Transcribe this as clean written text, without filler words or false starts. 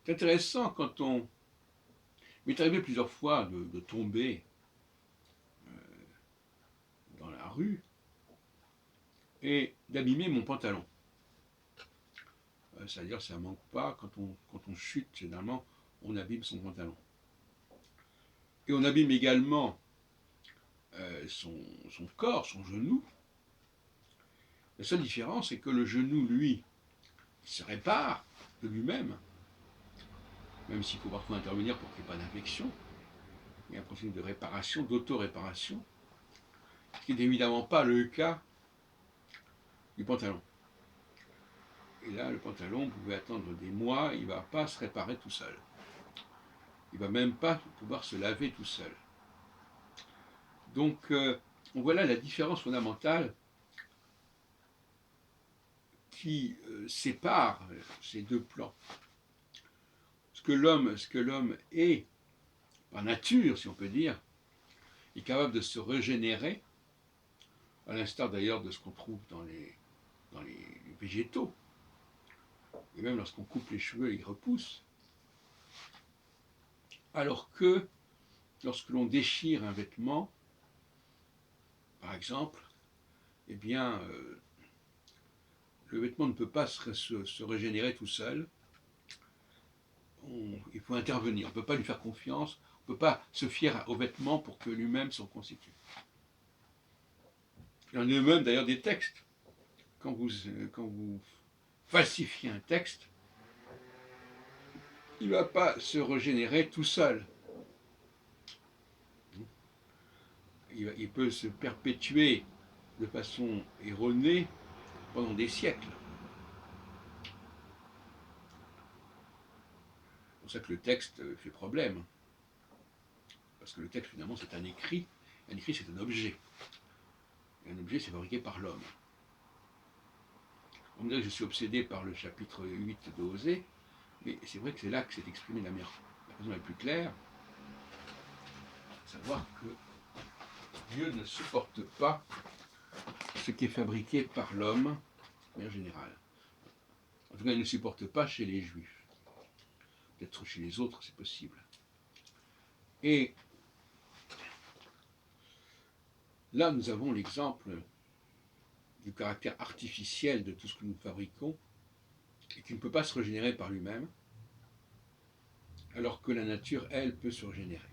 C'est intéressant quand on... Il m'est arrivé plusieurs fois de tomber dans la rue et d'abîmer mon pantalon. C'est-à-dire, ça ne manque pas, quand on chute, généralement, on abîme son pantalon. Et on abîme également son corps, son genou. La seule différence, c'est que le genou, lui, il se répare de lui-même, même s'il faut parfois intervenir pour qu'il n'y ait pas d'infection. Il y a un processus de réparation, d'auto-réparation, ce qui n'est évidemment pas le cas du pantalon. Et là, le pantalon, vous pouvez attendre des mois, il ne va pas se réparer tout seul. Il ne va même pas pouvoir se laver tout seul. Donc, on voit là la différence fondamentale qui sépare ces deux plans. Ce que l'homme est, par nature, si on peut dire, est capable de se régénérer, à l'instar d'ailleurs de ce qu'on trouve dans les végétaux. Et même lorsqu'on coupe les cheveux, ils repoussent. Alors que lorsque l'on déchire un vêtement, par exemple, eh bien, le vêtement ne peut pas se régénérer tout seul. Il faut intervenir, on ne peut pas lui faire confiance, on ne peut pas se fier au vêtement pour que lui-même s'en constitue. Il y en a même d'ailleurs des textes. Quand vous falsifiez un texte, il ne va pas se régénérer tout seul. Il peut se perpétuer de façon erronée pendant des siècles. C'est pour ça que le texte fait problème. Parce que le texte, finalement, c'est un écrit. Un écrit, c'est un objet. Et un objet, c'est fabriqué par l'homme. On me dirait que je suis obsédé par le chapitre 8 de Osée, mais c'est vrai que c'est là que s'est exprimée la façon la plus claire, savoir que Dieu ne supporte pas ce qui est fabriqué par l'homme, de manière générale. En tout cas, il ne supporte pas chez les Juifs. Peut-être chez les autres, c'est possible. Et là, nous avons l'exemple du caractère artificiel de tout ce que nous fabriquons et qui ne peut pas se régénérer par lui-même, alors que la nature, elle, peut se régénérer.